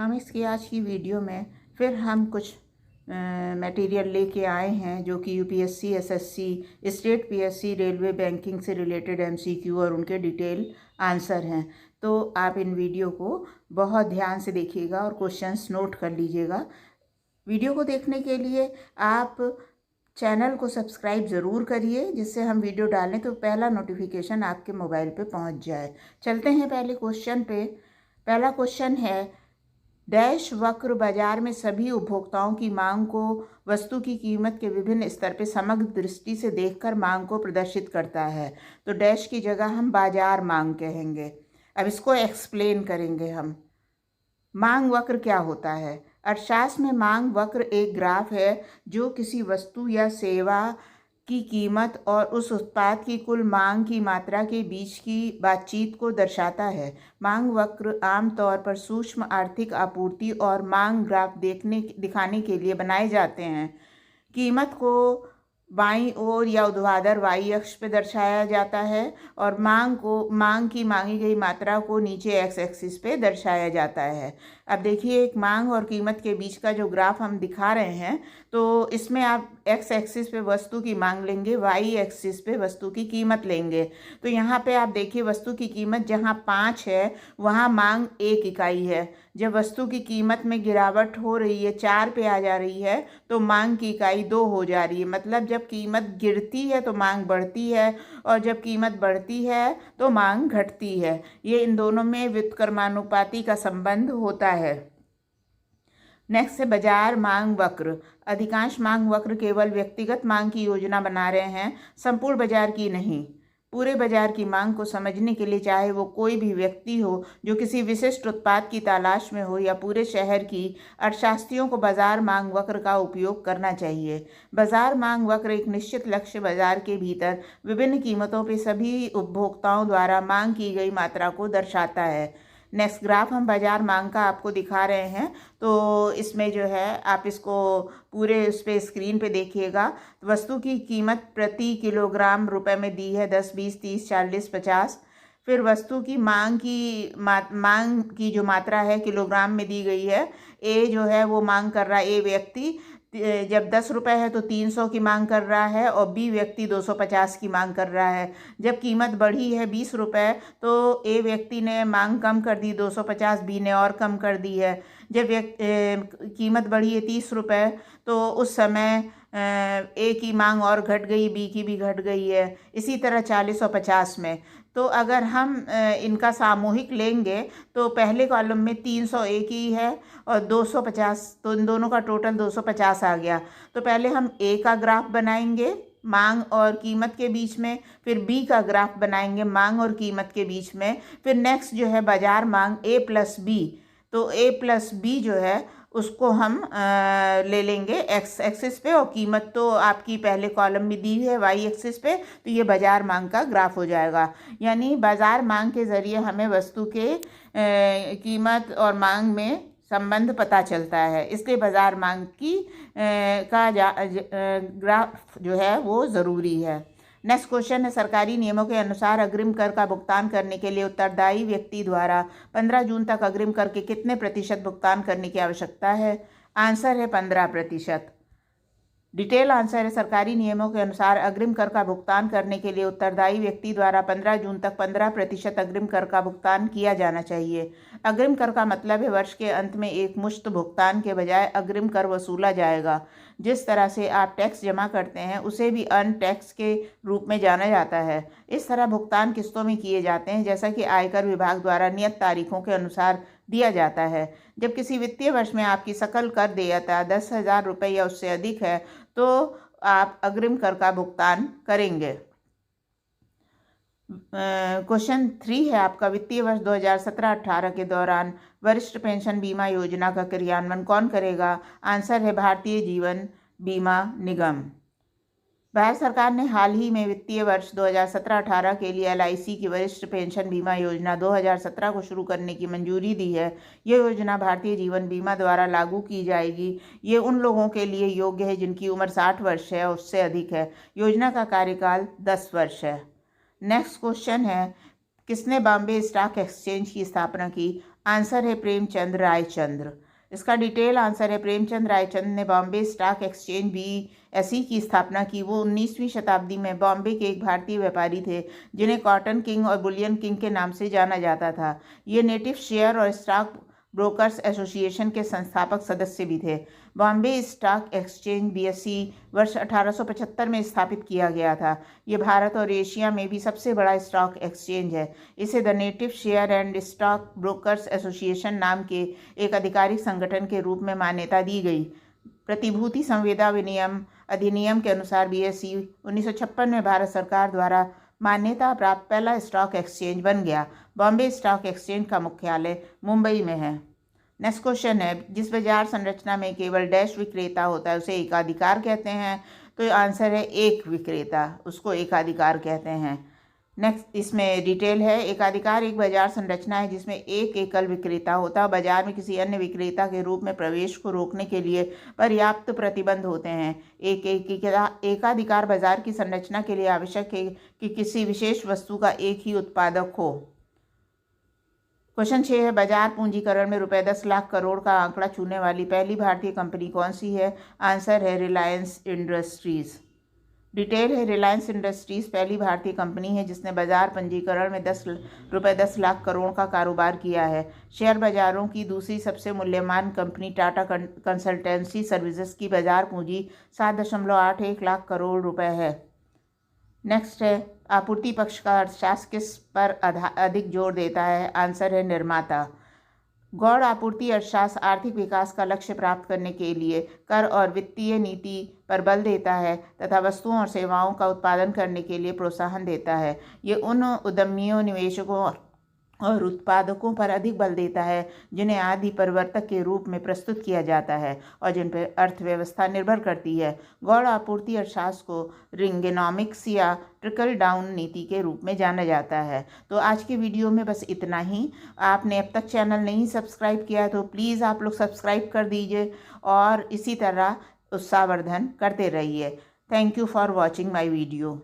Economics की आज की वीडियो में फिर हम कुछ मटेरियल लेके आए हैं जो कि UPSC, SSC, state PSC, railway, banking से रिलेटेड एमसीक्यू और उनके डिटेल आंसर हैं। तो आप इन वीडियो को बहुत ध्यान से देखिएगा और क्वेश्चंस नोट कर लीजिएगा। वीडियो को देखने के लिए आप चैनल को सब्सक्राइब ज़रूर करिए, जिससे हम वीडियो डालें तो पहला नोटिफिकेशन आपके मोबाइल पे पहुंच जाए। चलते हैं पहले क्वेश्चन पे। पहला क्वेश्चन है, डैश वक्र बाजार में सभी उपभोक्ताओं की मांग को वस्तु की कीमत के विभिन्न स्तर पर समग्र दृष्टि से देखकर मांग को प्रदर्शित करता है। तो डैश की जगह हम बाजार मांग कहेंगे। अब इसको एक्सप्लेन करेंगे हम। मांग वक्र क्या होता है? अर्थशास्त्र में मांग वक्र एक ग्राफ है जो किसी वस्तु या सेवा की कीमत और उस उत्पाद की कुल मांग की मात्रा के बीच की बातचीत को दर्शाता है। मांग वक्र आमतौर पर सूक्ष्म आर्थिक आपूर्ति और मांग ग्राफ दिखाने के लिए बनाए जाते हैं। कीमत को बाईं ओर या ऊर्ध्वाधर वाई अक्ष पे दर्शाया जाता है और मांग की मांगी गई मात्रा को नीचे एक्स एक्सिस पे दर्शाया जाता है। अब देखिए, एक मांग और कीमत के बीच का जो ग्राफ हम दिखा रहे हैं, तो इसमें आप एक्स एक्सिस पे वस्तु की मांग लेंगे, वाई एक्सिस पे वस्तु की कीमत लेंगे। तो यहाँ पे आप देखिए, वस्तु की कीमत जहाँ 5 है वहाँ मांग 1 इकाई है। जब वस्तु की कीमत में गिरावट हो रही है, 4 पे आ जा रही है, तो मांग की इकाई 2 हो जा रही है। मतलब जब कीमत गिरती है तो मांग बढ़ती है और जब कीमत बढ़ती है तो मांग घटती है। ये इन दोनों में व्युत्क्रमानुपाती का संबंध होता है। नेक्स्ट है बाजार मांग वक्र। अधिकांश मांग वक्र केवल व्यक्तिगत मांग की योजना बना रहे हैं, संपूर्ण बाजार की नहीं। पूरे बाजार की मांग को समझने के लिए, चाहे वो कोई भी व्यक्ति हो जो किसी विशिष्ट उत्पाद की तलाश में हो या पूरे शहर की, अर्थशास्त्रियों को बाजार मांग वक्र का उपयोग करना चाहिए। बाजार मांग वक्र एक निश्चित लक्ष्य बाजार के भीतर विभिन्न कीमतों पर सभी उपभोक्ताओं द्वारा मांग की गई मात्रा को दर्शाता है। नेक्स्ट ग्राफ हम बाजार मांग का आपको दिखा रहे हैं। तो इसमें जो है, आप इसको पूरे उस पर स्क्रीन पे देखिएगा। वस्तु की कीमत प्रति किलोग्राम रुपए में दी है 10, 20, 30, 40, 50। फिर वस्तु की मांग की जो मात्रा है किलोग्राम में दी गई है। ए जो है वो मांग कर रहा है, ए व्यक्ति जब 10 रुपये है तो 300 की मांग कर रहा है और बी व्यक्ति 250 की मांग कर रहा है। जब कीमत बढ़ी है 20 रुपये तो ए व्यक्ति ने मांग कम कर दी 250, बी ने और कम कर दी है। जब कीमत बढ़ी है 30 रुपये तो उस समय ए की मांग और घट गई, बी की भी घट गई है। इसी तरह 40 और 50 में। तो अगर हम इनका सामूहिक लेंगे तो पहले कॉलम में 300 ए की है और 250, तो इन दोनों का टोटल 250 आ गया। तो पहले हम ए का ग्राफ बनाएंगे मांग और कीमत के बीच में, फिर बी का ग्राफ बनाएंगे मांग और कीमत के बीच में, फिर नेक्स्ट जो है बाजार मांग ए प्लस बी। तो ए प्लस बी जो है उसको हम ले लेंगे एक्स एक्सिस पे और कीमत तो आपकी पहले कॉलम में दी है वाई एक्सिस पे, तो ये बाजार मांग का ग्राफ हो जाएगा। यानी बाजार मांग के ज़रिए हमें वस्तु के कीमत और मांग में संबंध पता चलता है, इसलिए बाजार मांग की ग्राफ जो है वो ज़रूरी है। नेक्स्ट क्वेश्चन है, सरकारी नियमों के अनुसार अग्रिम कर का भुगतान करने के लिए उत्तरदायी व्यक्ति द्वारा 15 जून तक अग्रिम कर के कितने प्रतिशत भुगतान करने की आवश्यकता है? आंसर है 15%। डिटेल आंसर है, सरकारी नियमों के अनुसार अग्रिम कर का भुगतान करने के लिए उत्तरदायी व्यक्ति द्वारा 15 जून तक 15% अग्रिम कर का भुगतान किया जाना चाहिए। अग्रिम कर का मतलब है वर्ष के अंत में एक मुश्त भुगतान के बजाय अग्रिम कर वसूला जाएगा। जिस तरह से आप टैक्स जमा करते हैं उसे भी अर्न टैक्स के रूप में जाना जाता है। इस तरह भुगतान किस्तों में किए जाते हैं, जैसा कि आयकर विभाग द्वारा नियत तारीखों के अनुसार दिया जाता है। जब किसी वित्तीय वर्ष में आपकी सकल कर देयता 10,000 रुपये या उससे अधिक है तो आप अग्रिम कर का भुगतान करेंगे। क्वेश्चन 3 है आपका, वित्तीय वर्ष 2017-18 के दौरान वरिष्ठ पेंशन बीमा योजना का क्रियान्वयन कौन करेगा? आंसर है भारतीय जीवन बीमा निगम। भारत सरकार ने हाल ही में वित्तीय वर्ष 2017-18 के लिए LIC की वरिष्ठ पेंशन बीमा योजना 2017 को शुरू करने की मंजूरी दी है। ये योजना भारतीय जीवन बीमा द्वारा लागू की जाएगी। ये उन लोगों के लिए योग्य है जिनकी उम्र 60 वर्ष है और उससे अधिक है। योजना का कार्यकाल 10 वर्ष है। नेक्स्ट क्वेश्चन है, किसने बॉम्बे स्टॉक एक्सचेंज की स्थापना की? आंसर है प्रेमचंद रायचंद्र। इसका डिटेल आंसर है प्रेमचंद रायचंद्र ने बॉम्बे स्टॉक एक्सचेंज BSE की स्थापना की। वो 19वीं शताब्दी में बॉम्बे के एक भारतीय व्यापारी थे जिन्हें कॉटन किंग और बुलियन किंग के नाम से जाना जाता था। ये नेटिव शेयर और स्टॉक ब्रोकर्स एसोसिएशन के संस्थापक सदस्य भी थे। बॉम्बे स्टॉक एक्सचेंज BSE वर्ष 1875 में स्थापित किया गया था। ये भारत और एशिया में भी सबसे बड़ा स्टॉक एक्सचेंज है। इसे the native share and stock brokers association नाम के एक आधिकारिक संगठन के रूप में मान्यता दी गई। प्रतिभूति संविदा विनियम अधिनियम के अनुसार BSE 1956 में भारत सरकार द्वारा मान्यता प्राप्त पहला स्टॉक एक्सचेंज बन गया। बॉम्बे स्टॉक एक्सचेंज का मुख्यालय मुंबई में है। नेक्स्ट क्वेश्चन है, जिस बाजार संरचना में केवल डैश विक्रेता होता है उसे एकाधिकार कहते हैं। तो आंसर है एक विक्रेता, उसको एकाधिकार कहते हैं। नेक्स्ट इसमें डिटेल है, एकाधिकार एक बाजार संरचना है जिसमें एक एकल विक्रेता होता है। बाजार में किसी अन्य विक्रेता के रूप में प्रवेश को रोकने के लिए पर्याप्त प्रतिबंध होते हैं। एकाधिकार बाजार की संरचना के लिए आवश्यक है कि किसी विशेष वस्तु का एक ही उत्पादक हो। क्वेश्चन 6 है, बाजार पूंजीकरण में रुपए 10 लाख करोड़ का आंकड़ा छूने वाली पहली भारतीय कंपनी कौन सी है? आंसर है रिलायंस इंडस्ट्रीज। डिटेल है, रिलायंस इंडस्ट्रीज पहली भारतीय कंपनी है जिसने बाजार पंजीकरण में रुपए 10 लाख करोड़ का कारोबार किया है। शेयर बाजारों की दूसरी सबसे मूल्यवान कंपनी टाटा कंसल्टेंसी सर्विसेज की बाजार पूंजी 7.81 लाख करोड़ रुपए है। नेक्स्ट है, आपूर्ति पक्ष का अर्थशास्त्र किस पर अधिक जोर देता है? आंसर है निर्माता। गौड़ आपूर्ति अर्थशास्त्र आर्थिक विकास का लक्ष्य प्राप्त करने के लिए कर और वित्तीय नीति पर बल देता है तथा वस्तुओं और सेवाओं का उत्पादन करने के लिए प्रोत्साहन देता है। ये उन उद्यमियों, निवेशकों और उत्पादकों पर अधिक बल देता है जिन्हें आदि परिवर्तक के रूप में प्रस्तुत किया जाता है और जिन पर अर्थव्यवस्था निर्भर करती है। गौड़ आपूर्ति अर्थशास्त्र को रिंगेनॉमिक्स या ट्रिकल डाउन नीति के रूप में जाना जाता है। तो आज के वीडियो में बस इतना ही। आपने अब तक चैनल नहीं सब्सक्राइब किया है तो प्लीज़ आप लोग सब्सक्राइब कर दीजिए और इसी तरह उत्साहवर्धन करते रहिए। Thank you for watching my video.